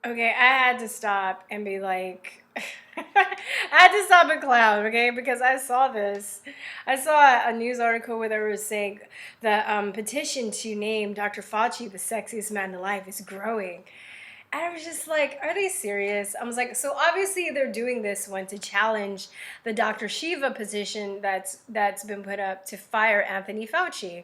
Okay, I had to stop and be like, I had to stop and clown, okay, because I saw this. I saw a news article where they were saying the petition to name Dr. Fauci the sexiest man alive is growing. And I was just like, are they serious? I was like, so obviously they're doing this one to challenge the Dr.SHIVA petition that's been put up to fire Anthony Fauci.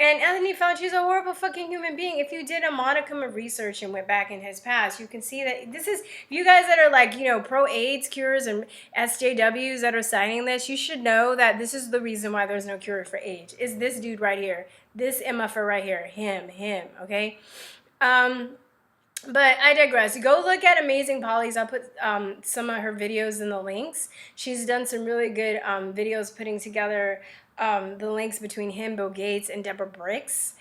And Anthony Fauci is a horrible fucking human being. If you did a modicum of research and went back in his past, you can see that this is, you guys that are like, pro-AIDS cures and SJWs that are signing this, you should know that this is the reason why there's no cure for AIDS. Is this dude right here. This MFer right here. Him, okay? But I digress. Go look at Amazing Polly's. I'll put some of her videos in the links. She's done some really good videos putting together the links between him, Bill Gates, and Deborah Bricks.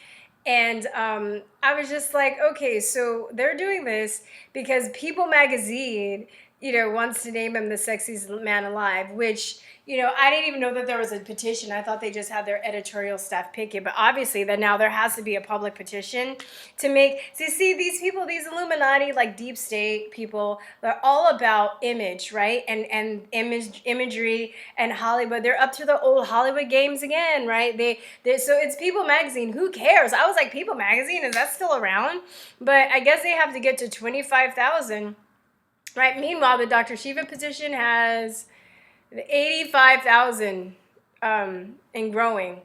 And I was just like, okay, so they're doing this because People Magazine, wants to name him the sexiest man alive, which, I didn't even know that there was a petition. I thought they just had their editorial staff pick it. But obviously that now there has to be a public petition to make, see, these people, these Illuminati, like deep state people, they're all about image, right? And imagery and Hollywood. They're up to the old Hollywood games again, right? So it's People Magazine. Who cares? I was like, People Magazine, is that still around? But I guess they have to get to 25,000. Right. Meanwhile, the Dr.SHIVA petition has 85,000 and growing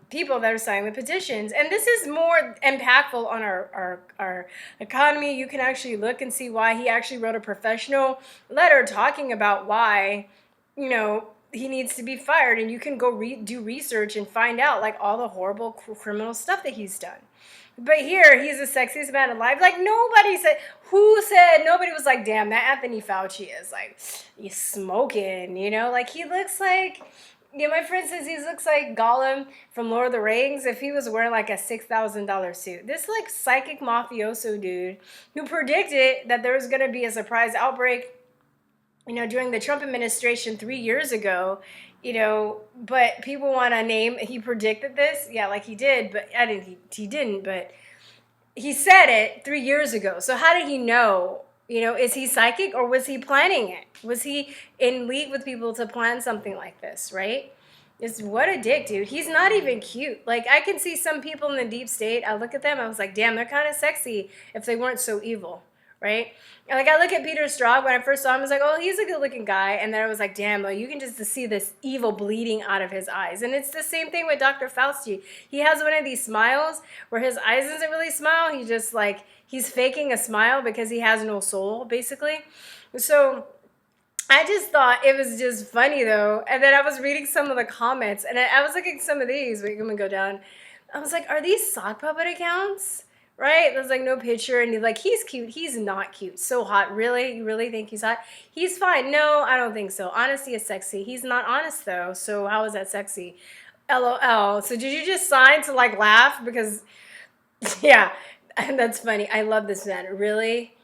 people that are signing the petitions. And this is more impactful on our economy. You can actually look and see why he actually wrote a professional letter talking about why, he needs to be fired. And you can go do research and find out like all the horrible criminal stuff that he's done. But here, he's the sexiest man alive. Like, nobody was like, damn, that Anthony Fauci is, like, he's smoking, Like, he looks like, my friend says he looks like Gollum from Lord of the Rings if he was wearing, like, a $6,000 suit. This, like, psychic mafioso dude who predicted that there was going to be a surprise outbreak, during the Trump administration 3 years ago, but people want to name, he predicted this. Yeah, like he did, but he didn't, but he said it 3 years ago. So how did he know? Is he psychic or was he planning it? Was he in league with people to plan something like this, right? What a dick, dude. He's not even cute. Like, I can see some people in the deep state. I look at them, I was like, damn, they're kind of sexy if they weren't so evil. Right? Like, I look at Peter Strzok, when I first saw him, I was like, oh, he's a good-looking guy. And then I was like, damn, though, you can just see this evil bleeding out of his eyes. And it's the same thing with Dr. Fauci. He has one of these smiles where his eyes doesn't really smile. He just, like, he's faking a smile because he has no soul, basically. So I just thought it was just funny, though. And then I was reading some of the comments, and I was looking at some of these. Wait, let me go down. I was like, are these sock puppet accounts? Right? There's like no picture, and he's cute. He's not cute. So hot. Really? You really think he's hot? He's fine. No, I don't think so. Honesty is sexy. He's not honest though. So how is that sexy? LOL. So did you just sign to like laugh? Because yeah, that's funny. I love this man. Really?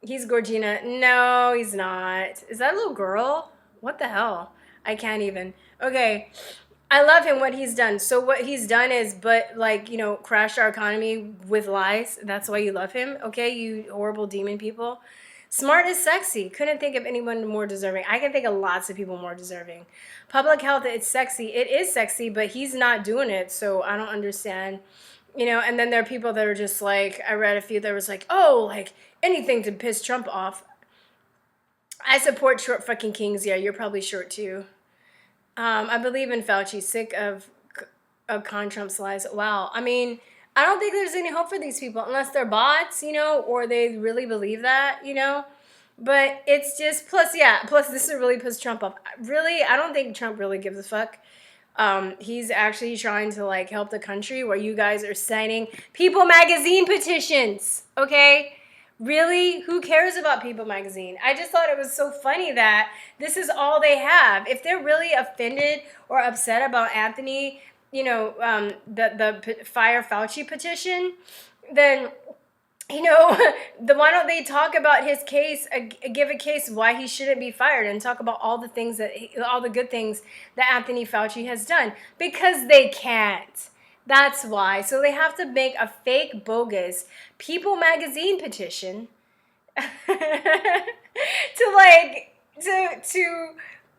He's Gorgina. No, he's not. Is that a little girl? What the hell? I can't even. Okay. I love him, what he's done. So what he's done is, crashed our economy with lies. That's why you love him, okay, you horrible demon people. Smart is sexy. Couldn't think of anyone more deserving. I can think of lots of people more deserving. Public health, it's sexy. It is sexy, but he's not doing it, so I don't understand. And then there are people that are just like, I read a few that was like, oh, like, anything to piss Trump off. I support short fucking kings. Yeah, you're probably short too. I believe in Fauci, sick of con Trump's lies. Wow. I mean, I don't think there's any hope for these people unless they're bots, or they really believe that, But it's just, plus this really puts Trump up. Really, I don't think Trump really gives a fuck. He's actually trying to, like, help the country where you guys are signing People Magazine petitions, okay? Really? Who cares about People Magazine? I just thought it was so funny that this is all they have. If they're really offended or upset about Anthony, the Fire Fauci petition, then, why don't they talk about his case, give a case why he shouldn't be fired, and talk about all the good things that Anthony Fauci has done? Because they can't. That's why. So they have to make a fake, bogus People Magazine petition to like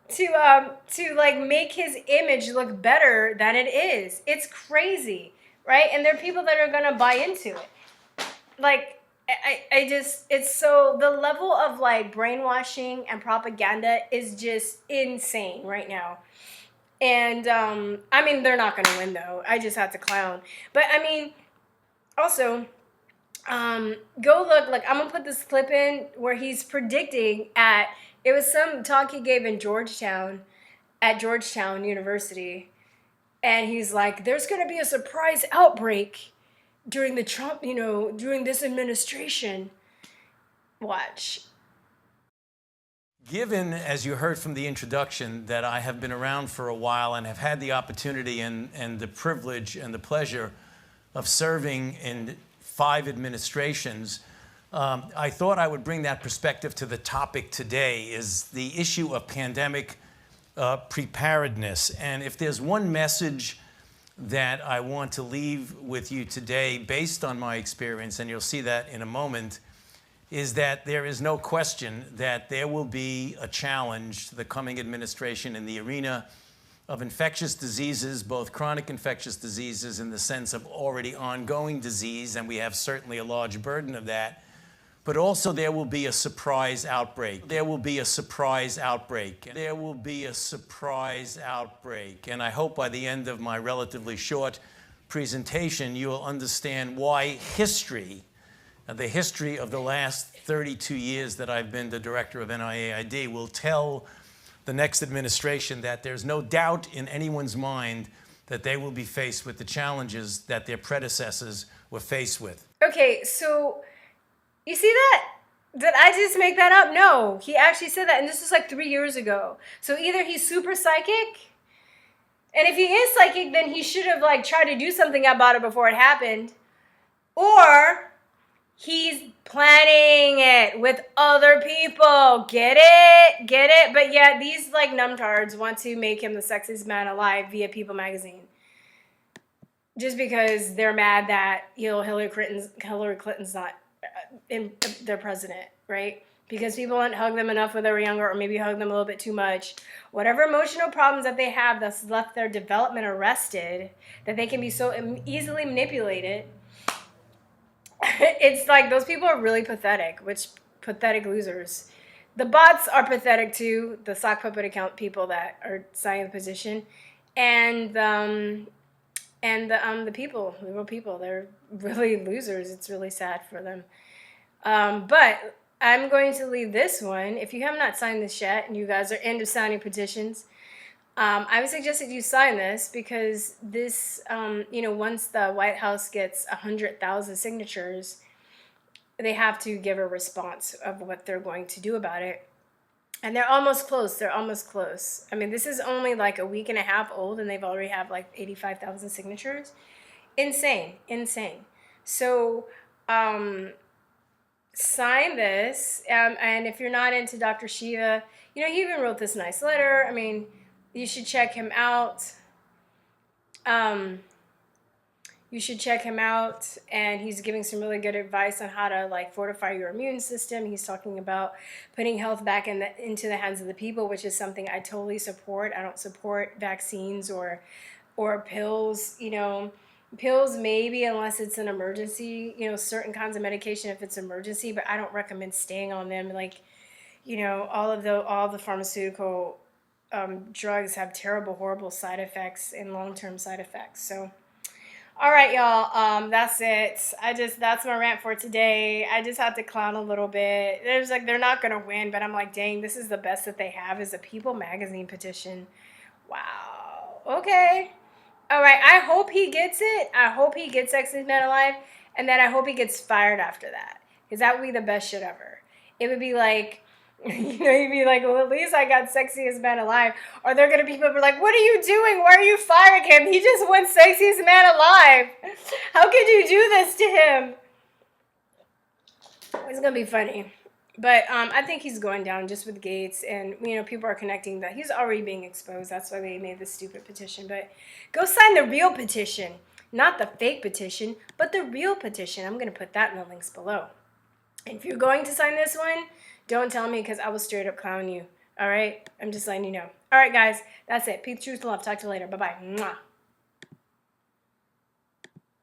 to like make his image look better than it is. It's crazy, right? And there are people that are gonna buy into it. Like I just, it's so, the level of like brainwashing and propaganda is just insane right now. And I mean, they're not gonna win though. I just had to clown. But I mean, also, go look, like I'm gonna put this clip in where he's predicting it was some talk he gave in Georgetown, at Georgetown University, and he's like, there's gonna be a surprise outbreak during the Trump, during this administration. Watch. Given, as you heard from the introduction, that I have been around for a while and have had the opportunity and the privilege and the pleasure of serving in 5 administrations, I thought I would bring that perspective to the topic today, is the issue of pandemic preparedness. And if there's one message that I want to leave with you today, based on my experience, and you'll see that in a moment, is that there is no question that there will be a challenge to the coming administration in the arena of infectious diseases, both chronic infectious diseases in the sense of already ongoing disease, and we have certainly a large burden of that, but also there will be a surprise outbreak. There will be a surprise outbreak. There will be a surprise outbreak. And I hope by the end of my relatively short presentation, you will understand why history, the history of the last 32 years that I've been the director of NIAID, will tell the next administration that there's no doubt in anyone's mind that they will be faced with the challenges that their predecessors were faced with. Okay, so you see that? Did I just make that up? No, he actually said that, and this is like 3 years ago. So either he's super psychic, and if he is psychic, then he should have like tried to do something about it before it happened, or he's planning it with other people. Get it? Get it? But yet these like numbtards want to make him the sexiest man alive via People magazine. Just because they're mad that, Hillary Clinton's not their president, right? Because people didn't hug them enough when they were younger, or maybe hug them a little bit too much. Whatever emotional problems that they have that's left their development arrested, that they can be so easily manipulated. It's like those people are really pathetic, pathetic losers. The bots are pathetic too, the sock puppet account people that are signing the petition, and the people, the real people, they're really losers. It's really sad for them. But I'm going to leave this one. If you have not signed this yet, and you guys are into signing petitions, I would suggest that you sign this, because this, once the White House gets 100,000 signatures, they have to give a response of what they're going to do about it. And they're almost close. They're almost close. I mean, this is only like a week and a half old, and they've already have like 85,000 signatures. Insane. So, sign this. And if you're not into Dr.SHIVA, he even wrote this nice letter. I mean, you should check him out. You should check him out, and he's giving some really good advice on how to like fortify your immune system. He's talking about putting health back into the hands of the people, which is something I totally support. I don't support vaccines or pills. Pills maybe, unless it's an emergency. Certain kinds of medication if it's emergency, but I don't recommend staying on them. Like, all the pharmaceutical drugs have terrible, horrible side effects and long-term side effects. So, all right, y'all. That's it. That's my rant for today. I just had to clown a little bit. There's like, they're not gonna win, but I'm like, dang, this is the best that they have, is a People magazine petition. Wow. Okay. All right. I hope he gets it. I hope he gets Sexiest Man Alive, and then I hope he gets fired after that, because that would be the best shit ever. It would be like, you'd be like, well, at least I got Sexiest Man Alive. Or they're going to be people who are like, what are you doing? Why are you firing him? He just won Sexiest Man Alive. How could you do this to him? It's going to be funny. But I think he's going down just with Gates. And, people are connecting that he's already being exposed. That's why they made this stupid petition. But go sign the real petition. Not the fake petition, but the real petition. I'm going to put that in the links below. If you're going to sign this one, don't tell me because I will straight up clown you. All right? I'm just letting you know. All right, guys. That's it. Peace, truth, and love. Talk to you later. Bye-bye. Mwah.